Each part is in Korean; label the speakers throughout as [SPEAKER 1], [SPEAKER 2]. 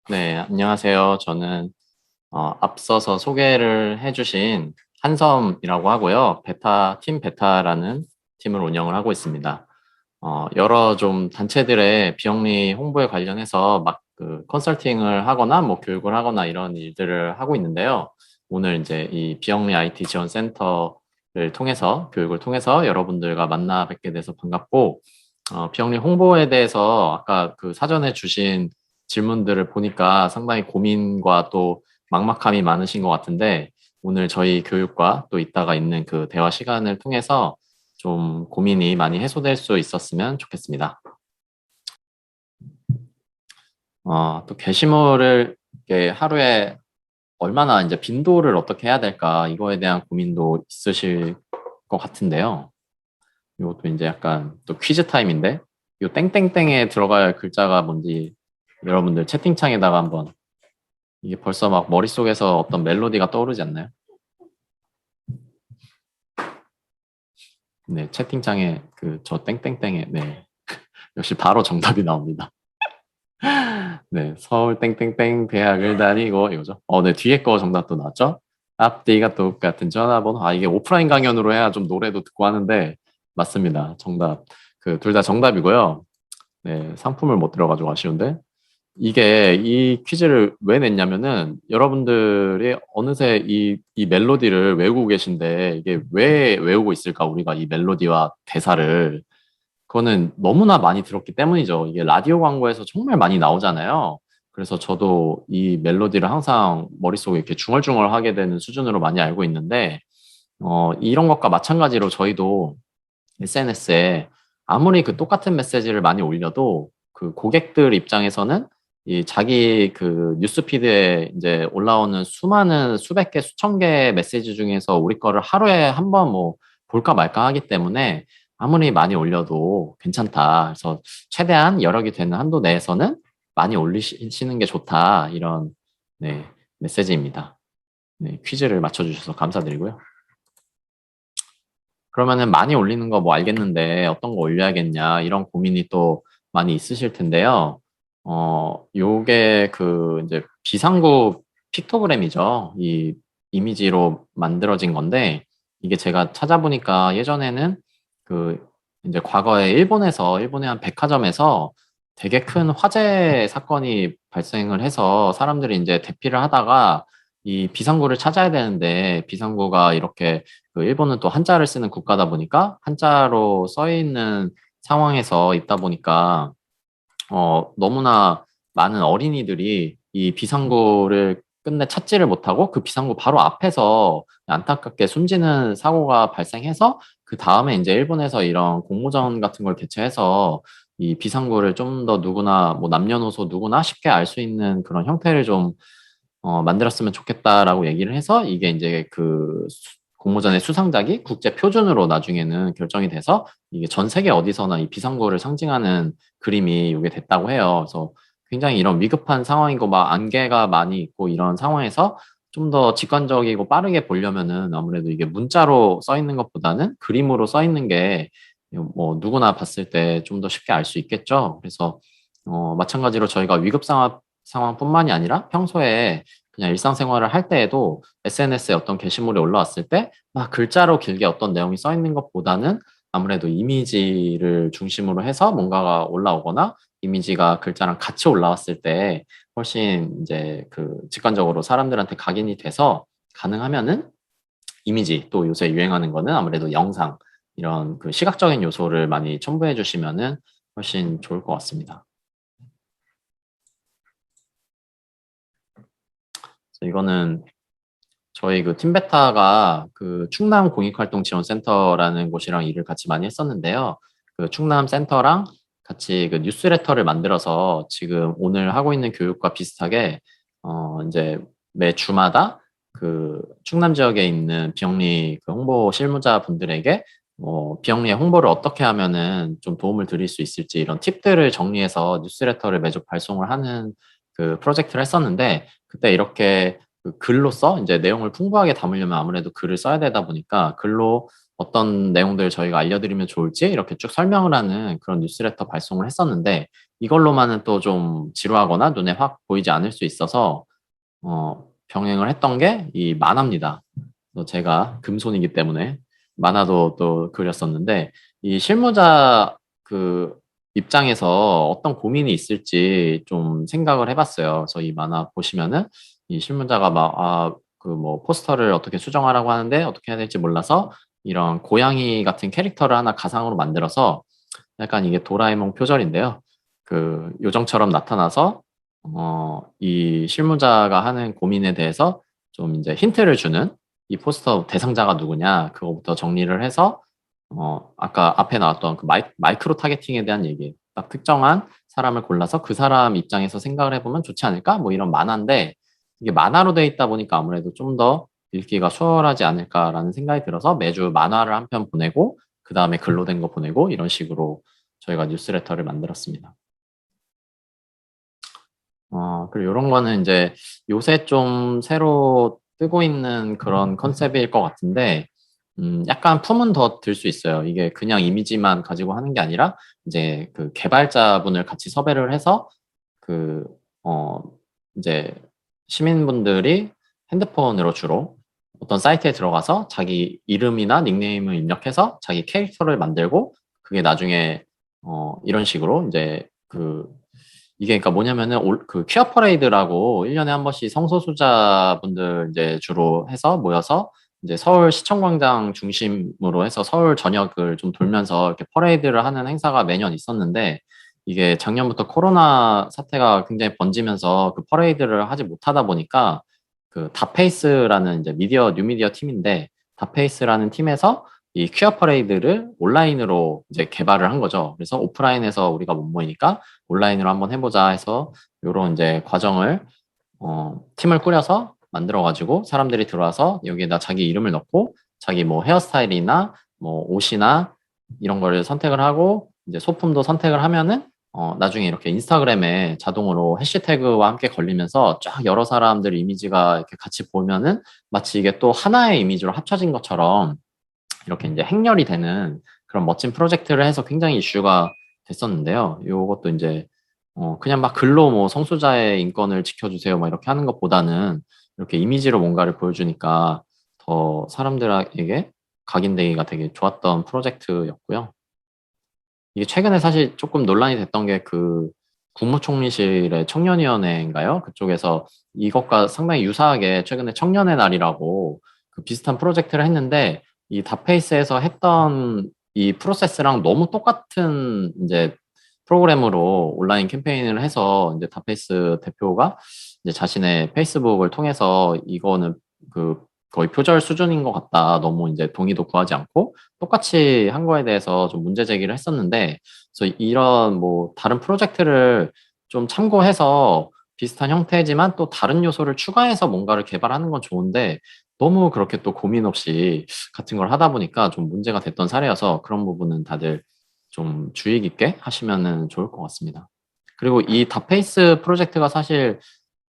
[SPEAKER 1] 네, 안녕하세요. 저는 앞서서 소개를 해주신 한섬이라고 하고요. 팀 베타라는 팀을 운영을 하고 있습니다. 여러 좀 단체들의 비영리 홍보에 관련해서 막 그 컨설팅을 하거나 뭐 교육을 하거나 이런 일들을 하고 있는데요. 오늘 이제 이 비영리 IT 지원 센터를 통해서 교육을 통해서 여러분들과 만나 뵙게 돼서 반갑고, 비영리 홍보에 대해서 아까 그 사전에 주신 질문들을 보니까 상당히 고민과 또 막막함이 많으신 것 같은데, 오늘 저희 교육과 또 이따가 있는 그 대화 시간을 통해서 좀 고민이 많이 해소될 수 있었으면 좋겠습니다. 또 게시물을 이렇게 하루에 얼마나 이제 빈도를 어떻게 해야 될까, 이거에 대한 고민도 있으실 것 같은데요. 이것도 이제 약간 또 퀴즈 타임인데, 이 땡땡땡에 들어갈 글자가 뭔지 여러분들 채팅창에다가 한번, 이게 벌써 막 머릿속에서 어떤 멜로디가 떠오르지 않나요? 네, 채팅창에 그 저 땡땡땡에, 네, 역시 바로 정답이 나옵니다. 네, 서울 땡땡땡 대학을 다니고 이거죠. 네, 뒤에 거 정답도 나왔죠? 앞뒤가 똑같은 전화번호. 이게 오프라인 강연으로 해야 좀 노래도 듣고 하는데 맞습니다. 정답. 그 둘 다 정답이고요. 네, 상품을 못 들어가지고 아쉬운데. 이게 이 퀴즈를 왜 냈냐면은 여러분들이 어느새 이 멜로디를 외우고 계신데 이게 왜 외우고 있을까, 우리가 이 멜로디와 대사를. 그거는 너무나 많이 들었기 때문이죠. 이게 라디오 광고에서 정말 많이 나오잖아요. 그래서 저도 이 멜로디를 항상 머릿속에 이렇게 중얼중얼 하게 되는 수준으로 많이 알고 있는데, 이런 것과 마찬가지로 저희도 SNS에 아무리 그 똑같은 메시지를 많이 올려도 그 고객들 입장에서는 이 자기 그 뉴스피드에 이제 올라오는 수많은 수백 개, 수천 개의 메시지 중에서 우리 거를 하루에 한 번 뭐 볼까 말까 하기 때문에 아무리 많이 올려도 괜찮다. 그래서 최대한 여력이 되는 한도 내에서는 많이 올리시는 게 좋다. 이런, 네, 메시지입니다. 네, 퀴즈를 맞춰주셔서 감사드리고요. 그러면은 많이 올리는 거 뭐 알겠는데 어떤 거 올려야겠냐 이런 고민이 또 많이 있으실 텐데요. 요게 그 이제 비상구 픽토그램이죠. 이 이미지로 만들어진 건데, 이게 제가 찾아보니까 예전에는 그 이제 과거에 일본의 한 백화점에서 되게 큰 화재 사건이 발생을 해서 사람들이 이제 대피를 하다가 이 비상구를 찾아야 되는데, 비상구가 이렇게 그 일본은 또 한자를 쓰는 국가다 보니까 한자로 써 있는 상황에서 있다 보니까 너무나 많은 어린이들이 이 비상구를 끝내 찾지를 못하고 그 비상구 바로 앞에서 안타깝게 숨지는 사고가 발생해서, 그 다음에 이제 일본에서 이런 공모전 같은 걸 개최해서 이 비상구를 좀 더 누구나 뭐 남녀노소 누구나 쉽게 알 수 있는 그런 형태를 좀 만들었으면 좋겠다라고 얘기를 해서 이게 이제 그 공모전의 수상작이 국제 표준으로 나중에는 결정이 돼서 이게 전 세계 어디서나 이 비상구를 상징하는 그림이 이게 됐다고 해요. 그래서 굉장히 이런 위급한 상황이고 막 안개가 많이 있고 이런 상황에서 좀 더 직관적이고 빠르게 보려면은 아무래도 이게 문자로 써 있는 것보다는 그림으로 써 있는 게 뭐 누구나 봤을 때 좀 더 쉽게 알 수 있겠죠. 그래서 마찬가지로 저희가 상황뿐만이 아니라 평소에 그냥 일상생활을 할 때에도 SNS에 어떤 게시물이 올라왔을 때 막 글자로 길게 어떤 내용이 써 있는 것보다는 아무래도 이미지를 중심으로 해서 뭔가가 올라오거나 이미지가 글자랑 같이 올라왔을 때 훨씬 이제 그 직관적으로 사람들한테 각인이 돼서, 가능하면은 이미지, 또 요새 유행하는 거는 아무래도 영상, 이런 그 시각적인 요소를 많이 첨부해 주시면은 훨씬 좋을 것 같습니다. 그래서 이거는 저희 그 팀베타가 그 충남 공익활동지원센터라는 곳이랑 일을 같이 많이 했었는데요. 그 충남 센터랑 같이 그 뉴스레터를 만들어서 지금 오늘 하고 있는 교육과 비슷하게 이제 매 주마다 그 충남 지역에 있는 비영리 그 홍보 실무자 분들에게 비영리의 홍보를 어떻게 하면은 좀 도움을 드릴 수 있을지 이런 팁들을 정리해서 뉴스레터를 매주 발송을 하는 그 프로젝트를 했었는데, 그때 이렇게 그 글로써 이제 내용을 풍부하게 담으려면 아무래도 글을 써야 되다 보니까 글로 어떤 내용들 저희가 알려드리면 좋을지 이렇게 쭉 설명을 하는 그런 뉴스레터 발송을 했었는데, 이걸로만은 또 좀 지루하거나 눈에 확 보이지 않을 수 있어서 병행을 했던 게 이 만화입니다. 제가 금손이기 때문에 만화도 또 그렸었는데 이 실무자 그 입장에서 어떤 고민이 있을지 좀 생각을 해봤어요. 그래서 이 만화 보시면은 이 실무자가 그 뭐 포스터를 어떻게 수정하라고 하는데 어떻게 해야 될지 몰라서 이런 고양이 같은 캐릭터를 하나 가상으로 만들어서 약간 이게 도라에몽 표절인데요. 그 요정처럼 나타나서 이 실무자가 하는 고민에 대해서 좀 이제 힌트를 주는 이 포스터 대상자가 누구냐 그거부터 정리를 해서 아까 앞에 나왔던 그 마이크로 타겟팅에 대한 얘기 딱 특정한 사람을 골라서 그 사람 입장에서 생각을 해보면 좋지 않을까 뭐 이런 만화인데 이게 만화로 돼 있다 보니까 아무래도 좀 더 읽기가 수월하지 않을까라는 생각이 들어서 매주 만화를 한 편 보내고 그 다음에 글로 된 거 보내고 이런 식으로 저희가 뉴스레터를 만들었습니다. 그리고 이런 거는 이제 요새 좀 새로 뜨고 있는 그런 컨셉일 것 같은데, 약간 품은 더 들 수 있어요. 이게 그냥 이미지만 가지고 하는 게 아니라, 이제 그 개발자분을 같이 섭외를 해서, 그, 어, 이제 시민분들이 핸드폰으로 주로 어떤 사이트에 들어가서 자기 이름이나 닉네임을 입력해서 자기 캐릭터를 만들고, 그게 나중에, 이런 식으로 이제 이게 그러니까 뭐냐면은 그 퀴어 퍼레이드라고 1년에 한 번씩 성소수자분들 이제 주로 해서 모여서 이제 서울 시청광장 중심으로 해서 서울 전역을 좀 돌면서 이렇게 퍼레이드를 하는 행사가 매년 있었는데 이게 작년부터 코로나 사태가 굉장히 번지면서 그 퍼레이드를 하지 못하다 보니까 그 다페이스라는 이제 뉴미디어 팀인데 다페이스라는 팀에서 이 퀴어 퍼레이드를 온라인으로 이제 개발을 한 거죠. 그래서 오프라인에서 우리가 못 모이니까 온라인으로 한번 해보자 해서 요런 이제 과정을 팀을 꾸려서 만들어가지고 사람들이 들어와서 여기에다 자기 이름을 넣고 자기 뭐 헤어스타일이나 뭐 옷이나 이런 거를 선택을 하고 이제 소품도 선택을 하면은 나중에 이렇게 인스타그램에 자동으로 해시태그와 함께 걸리면서 쫙 여러 사람들 이미지가 이렇게 같이 보면은 마치 이게 또 하나의 이미지로 합쳐진 것처럼 이렇게 이제 행렬이 되는 그런 멋진 프로젝트를 해서 굉장히 이슈가 됐었는데요. 요것도 이제 그냥 막 글로 뭐 성소자의 인권을 지켜주세요 막 이렇게 하는 것보다는 이렇게 이미지로 뭔가를 보여주니까 더 사람들에게 각인되기가 되게 좋았던 프로젝트였고요. 이게 최근에 사실 조금 논란이 됐던 게 그 국무총리실의 청년위원회인가요? 그쪽에서 이것과 상당히 유사하게 최근에 청년의 날이라고 그 비슷한 프로젝트를 했는데 이 다페이스에서 했던 이 프로세스랑 너무 똑같은 이제 프로그램으로 온라인 캠페인을 해서 이제 다페이스 대표가 이제 자신의 페이스북을 통해서 이거는 그 거의 표절 수준인 것 같다. 너무 이제 동의도 구하지 않고 똑같이 한 거에 대해서 좀 문제 제기를 했었는데, 그래서 이런 뭐 다른 프로젝트를 좀 참고해서 비슷한 형태지만 또 다른 요소를 추가해서 뭔가를 개발하는 건 좋은데 너무 그렇게 또 고민 없이 같은 걸 하다 보니까 좀 문제가 됐던 사례여서 그런 부분은 다들 좀 주의 깊게 하시면은 좋을 것 같습니다. 그리고 이 다페이스 프로젝트가 사실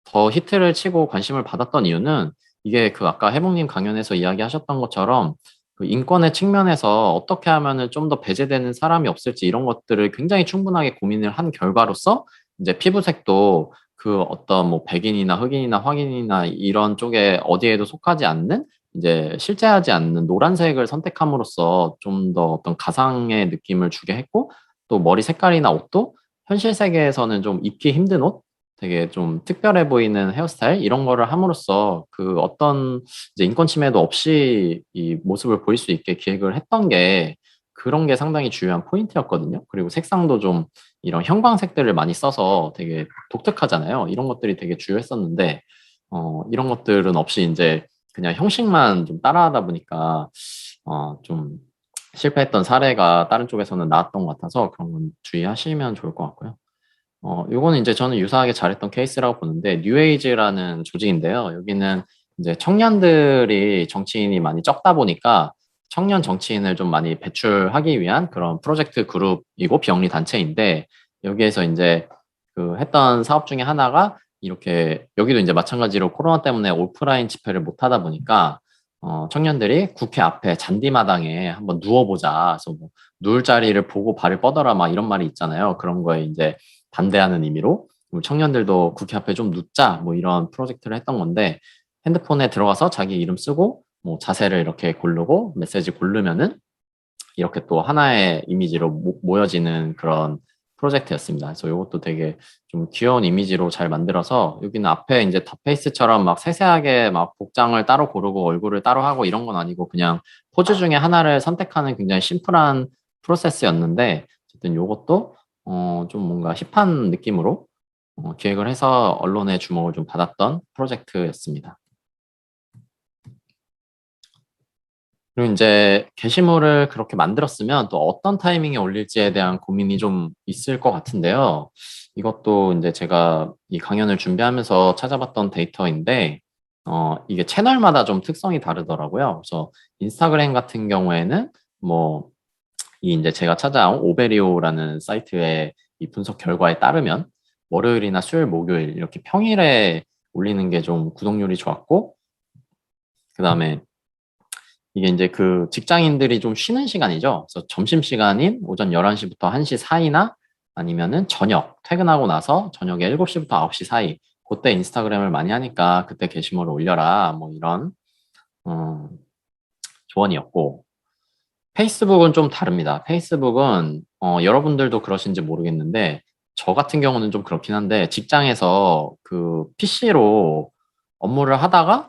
[SPEAKER 1] 더 히트를 치고 관심을 받았던 이유는 이게 그 아까 해몽님 강연에서 이야기하셨던 것처럼 그 인권의 측면에서 어떻게 하면은 좀 더 배제되는 사람이 없을지 이런 것들을 굉장히 충분하게 고민을 한 결과로서 이제 피부색도 그 어떤 뭐 백인이나 흑인이나 황인이나 이런 쪽에 어디에도 속하지 않는 이제 실제하지 않는 노란색을 선택함으로써 좀 더 어떤 가상의 느낌을 주게 했고 또 머리 색깔이나 옷도 현실 세계에서는 좀 입기 힘든 옷 되게 좀 특별해 보이는 헤어스타일 이런 거를 함으로써 그 어떤 이제 인권 침해도 없이 이 모습을 보일 수 있게 기획을 했던 게 그런 게 상당히 중요한 포인트였거든요. 그리고 색상도 좀 이런 형광색들을 많이 써서 되게 독특하잖아요. 이런 것들이 되게 주요했었는데 이런 것들은 없이 이제 그냥 형식만 좀 따라하다 보니까 좀 실패했던 사례가 다른 쪽에서는 나왔던 것 같아서 그런 건 주의하시면 좋을 것 같고요. 요거는 이제 저는 유사하게 잘했던 케이스라고 보는데, 뉴에이지라는 조직인데요. 여기는 이제 청년들이 정치인이 많이 적다 보니까 청년 정치인을 좀 많이 배출하기 위한 그런 프로젝트 그룹이고 비영리 단체인데, 여기에서 이제 그 했던 사업 중에 하나가 이렇게, 여기도 이제 마찬가지로 코로나 때문에 오프라인 집회를 못 하다 보니까, 청년들이 국회 앞에 잔디마당에 한번 누워보자. 그래서 뭐 누울 자리를 보고 발을 뻗어라 막 이런 말이 있잖아요. 그런 거에 이제 반대하는 의미로 청년들도 국회 앞에 좀 눕자 뭐 이런 프로젝트를 했던 건데 핸드폰에 들어가서 자기 이름 쓰고 뭐 자세를 이렇게 고르고 메시지 고르면은 이렇게 또 하나의 이미지로 모여지는 그런 프로젝트였습니다. 그래서 이것도 되게 좀 귀여운 이미지로 잘 만들어서 여기는 앞에 이제 덧페이스처럼 막 세세하게 막 복장을 따로 고르고 얼굴을 따로 하고 이런 건 아니고 그냥 포즈 중에 하나를 선택하는 굉장히 심플한 프로세스였는데 어쨌든 이것도 좀 뭔가 힙한 느낌으로 기획을 해서 언론의 주목을 좀 받았던 프로젝트였습니다. 그리고 이제 게시물을 그렇게 만들었으면 또 어떤 타이밍에 올릴지에 대한 고민이 좀 있을 것 같은데요. 이것도 이제 제가 이 강연을 준비하면서 찾아봤던 데이터인데, 이게 채널마다 좀 특성이 다르더라고요. 그래서 인스타그램 같은 경우에는 뭐, 이 이제 제가 찾아온 오베리오라는 사이트의 이 분석 결과에 따르면 월요일이나 수요일, 목요일 이렇게 평일에 올리는 게 좀 구독률이 좋았고, 그 다음에 이게 이제 그 직장인들이 좀 쉬는 시간이죠. 그래서 점심시간인 오전 11시부터 1시 사이나 아니면은 저녁, 퇴근하고 나서 저녁에 7시부터 9시 사이, 그때 인스타그램을 많이 하니까 그때 게시물을 올려라. 뭐 이런, 어, 조언이었고. 페이스북은 좀 다릅니다. 페이스북은, 여러분들도 그러신지 모르겠는데, 저 같은 경우는 좀 그렇긴 한데, 직장에서 그 PC로 업무를 하다가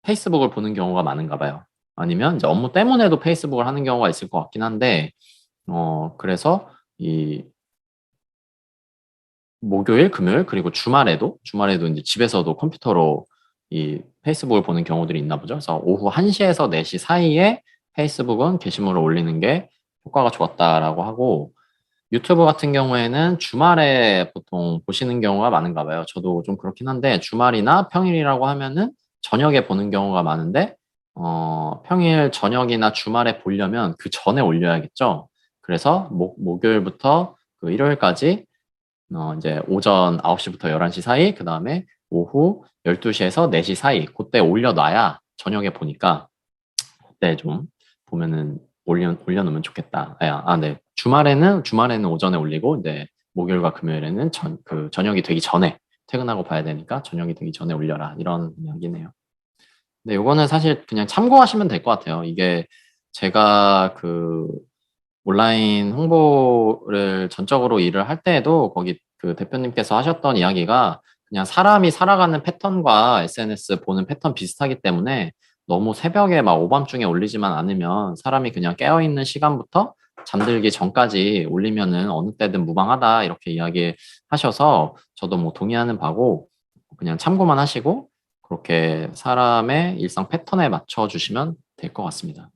[SPEAKER 1] 페이스북을 보는 경우가 많은가 봐요. 아니면 이제 업무 때문에도 페이스북을 하는 경우가 있을 것 같긴 한데, 그래서 이 목요일, 금요일, 그리고 주말에도 이제 집에서도 컴퓨터로 이 페이스북을 보는 경우들이 있나 보죠. 그래서 오후 1시에서 4시 사이에 페이스북은 게시물을 올리는 게 효과가 좋았다라고 하고, 유튜브 같은 경우에는 주말에 보통 보시는 경우가 많은가 봐요. 저도 좀 그렇긴 한데, 주말이나 평일이라고 하면은 저녁에 보는 경우가 많은데, 평일 저녁이나 주말에 보려면 그 전에 올려야겠죠. 그래서 목요일부터 그 일요일까지, 이제 오전 9시부터 11시 사이, 그 다음에 오후 12시에서 4시 사이, 그때 올려놔야 저녁에 보니까 그때 좀 보면은 올려놓으면 좋겠다. 네. 주말에는 오전에 올리고, 이제 목요일과 금요일에는 저녁이 되기 전에, 퇴근하고 봐야 되니까 저녁이 되기 전에 올려라. 이런 이야기네요. 근데 요거는 사실 그냥 참고하시면 될 것 같아요. 이게 제가 그 온라인 홍보를 전적으로 일을 할 때에도 거기 그 대표님께서 하셨던 이야기가 그냥 사람이 살아가는 패턴과 SNS 보는 패턴 비슷하기 때문에 너무 새벽에 막 오밤중에 올리지만 않으면 사람이 그냥 깨어있는 시간부터 잠들기 전까지 올리면은 어느 때든 무방하다 이렇게 이야기하셔서 저도 뭐 동의하는 바고 그냥 참고만 하시고 그렇게 사람의 일상 패턴에 맞춰 주시면 될 것 같습니다.